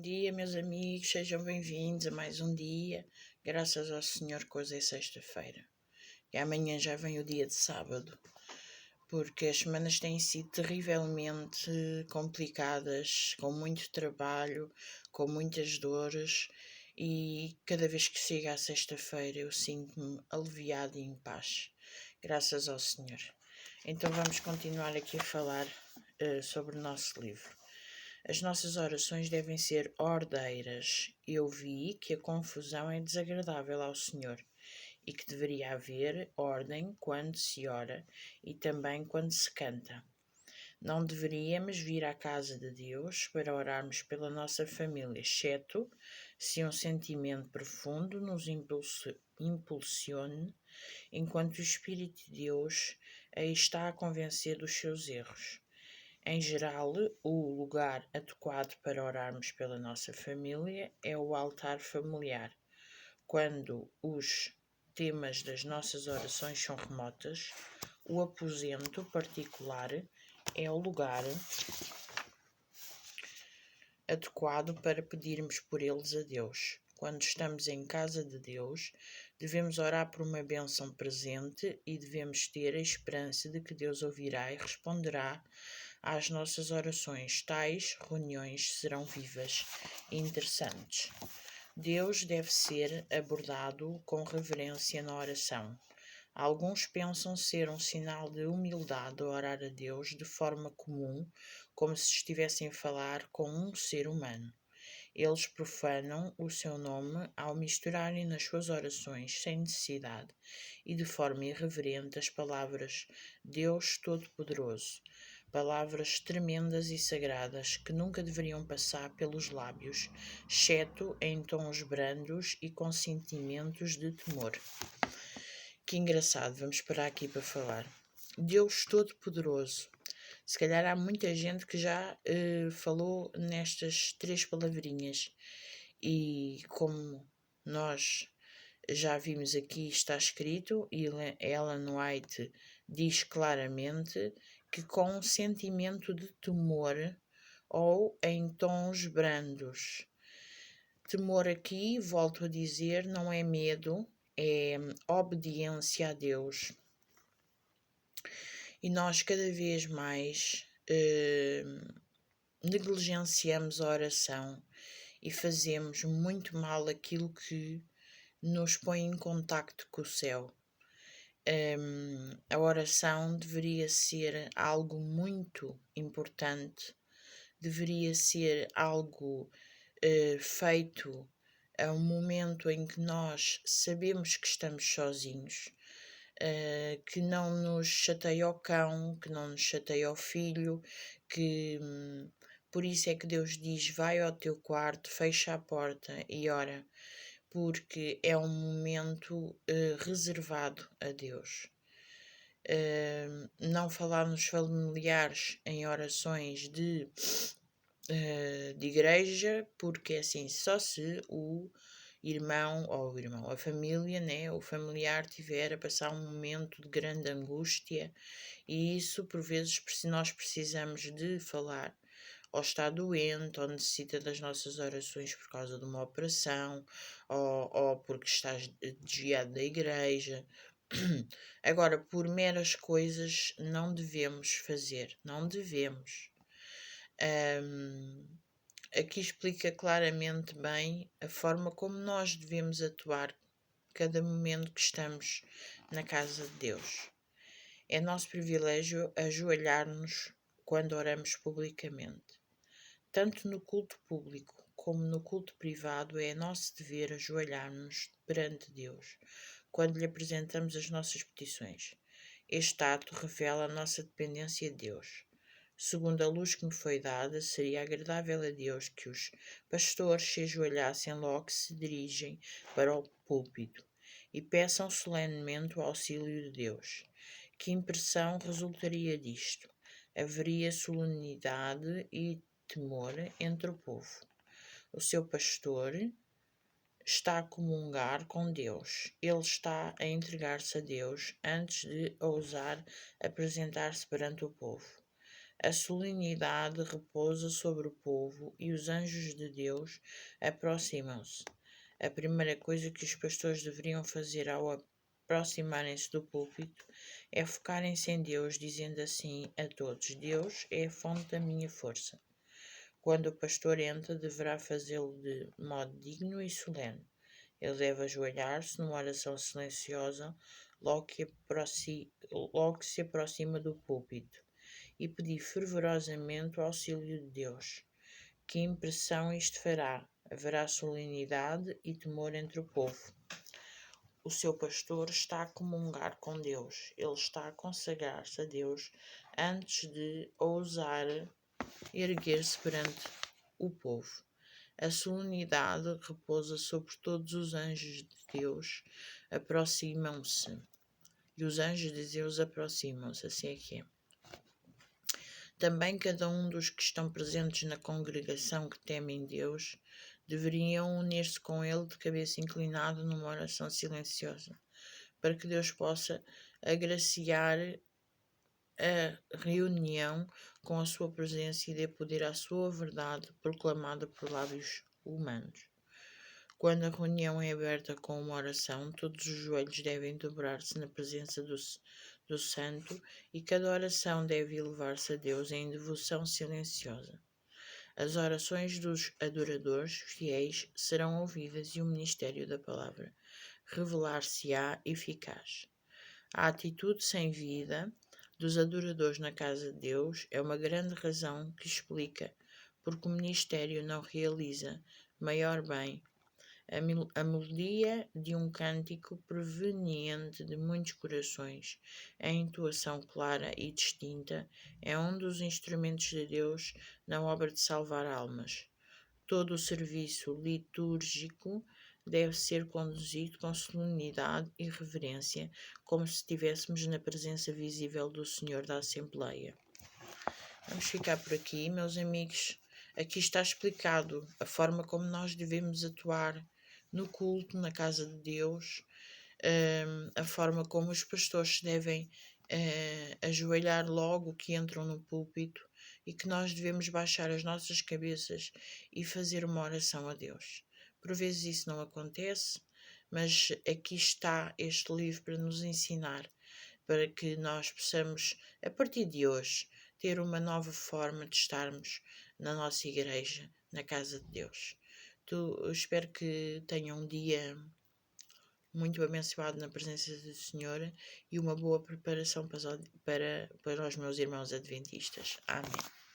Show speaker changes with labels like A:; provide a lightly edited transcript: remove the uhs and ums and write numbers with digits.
A: dia, meus amigos, sejam bem-vindos a mais um dia. Graças ao Senhor que hoje é sexta-feira. E amanhã já vem o dia de sábado, porque as semanas têm sido terrivelmente complicadas, com muito trabalho, com muitas dores, e cada vez que chega a sexta-feira eu sinto-me aliviado e em paz. Graças ao Senhor. Então vamos continuar aqui a falar sobre o nosso livro. As nossas orações devem ser ordeiras. Eu vi que a confusão é desagradável ao Senhor e que deveria haver ordem quando se ora e também quando se canta. Não deveríamos vir à casa de Deus para orarmos pela nossa família, exceto se um sentimento profundo nos impulsione, enquanto o Espírito de Deus a está a convencer dos seus erros. Em geral, o lugar adequado para orarmos pela nossa família é o altar familiar. Quando os temas das nossas orações são remotas, o aposento particular é o lugar adequado para pedirmos por eles a Deus. Quando estamos em casa de Deus, devemos orar por uma bênção presente e devemos ter a esperança de que Deus ouvirá e responderá às nossas orações. Tais reuniões serão vivas e interessantes. Deus deve ser abordado com reverência na oração. Alguns pensam ser um sinal de humildade orar a Deus de forma comum, como se estivessem a falar com um ser humano. Eles profanam o seu nome ao misturarem nas suas orações, sem necessidade e de forma irreverente, as palavras Deus Todo-Poderoso, palavras tremendas e sagradas que nunca deveriam passar pelos lábios, exceto em tons brandos e com sentimentos de temor. Que engraçado, vamos parar aqui para falar. Deus Todo-Poderoso. Se calhar há muita gente que já falou nestas 3 palavrinhas e como nós já vimos aqui está escrito, e Ellen White diz claramente que com um sentimento de temor ou em tons brandos. Temor aqui, volto a dizer, não é medo, é obediência a Deus. E nós cada vez mais negligenciamos a oração e fazemos muito mal aquilo que nos põe em contacto com o céu. A oração deveria ser algo muito importante, deveria ser algo feito a um momento em que nós sabemos que estamos sozinhos, que não nos chateia o cão, que não nos chateia o filho, que por isso é que Deus diz, vai ao teu quarto, fecha a porta e ora, porque é um momento reservado a Deus. Não falar nos familiares em orações de igreja, porque assim, só se o a família, né, o familiar tiver a passar um momento de grande angústia, e isso por vezes nós precisamos de falar, ou está doente, ou necessita das nossas orações por causa de uma operação, ou porque estás desviado da igreja. Agora, por meras coisas não devemos fazer, não devemos. Aqui explica claramente bem a forma como nós devemos atuar cada momento que estamos na casa de Deus. É nosso privilégio ajoelhar-nos quando oramos publicamente. Tanto no culto público como no culto privado é nosso dever ajoelhar-nos perante Deus quando lhe apresentamos as nossas petições. Este ato revela a nossa dependência de Deus. Segundo a luz que me foi dada, seria agradável a Deus que os pastores se ajoelhassem logo que se dirigem para o púlpito e peçam solenemente o auxílio de Deus. Que impressão resultaria disto? Haveria solenidade e temor entre o povo. O seu pastor está a comungar com Deus. Ele está a entregar-se a Deus antes de ousar apresentar-se perante o povo. A solenidade repousa sobre o povo e os anjos de Deus aproximam-se. A primeira coisa que os pastores deveriam fazer ao aproximarem-se do púlpito é focarem-se em Deus, dizendo assim a todos: Deus é a fonte da minha força. Quando o pastor entra, deverá fazê-lo de modo digno e solene. Ele deve ajoelhar-se numa oração silenciosa logo que se aproxima do púlpito e pedir fervorosamente o auxílio de Deus. Que impressão isto fará? Haverá solenidade e temor entre o povo. O seu pastor está a comungar com Deus. Ele está a consagrar-se a Deus antes de ousar erguer-se perante o povo. A solenidade repousa sobre todos os anjos de Deus, aproximam-se. E os anjos de Deus aproximam-se, assim é que é. Também cada um dos que estão presentes na congregação que temem Deus deveriam unir-se com ele de cabeça inclinada numa oração silenciosa, para que Deus possa agraciar a reunião com a sua presença e dê poder à sua verdade proclamada por lábios humanos. Quando a reunião é aberta com uma oração, todos os joelhos devem dobrar-se na presença do Santo e cada oração deve elevar-se a Deus em devoção silenciosa. As orações dos adoradores fiéis serão ouvidas e o ministério da palavra revelar-se-á eficaz. A atitude sem vida dos adoradores na casa de Deus é uma grande razão que explica porque o ministério não realiza maior bem. A melodia de um cântico proveniente de muitos corações, a entoação clara e distinta, é um dos instrumentos de Deus na obra de salvar almas. Todo o serviço litúrgico deve ser conduzido com solenidade e reverência, como se estivéssemos na presença visível do Senhor da Assembleia. Vamos ficar por aqui, meus amigos. Aqui está explicado a forma como nós devemos atuar no culto, na casa de Deus, a forma como os pastores devem ajoelhar logo que entram no púlpito e que nós devemos baixar as nossas cabeças e fazer uma oração a Deus. Por vezes isso não acontece, mas aqui está este livro para nos ensinar, para que nós possamos, a partir de hoje, ter uma nova forma de estarmos na nossa igreja, na casa de Deus. Eu espero que tenham um dia muito abençoado na presença do Senhor e uma boa preparação para os meus irmãos adventistas. Amém.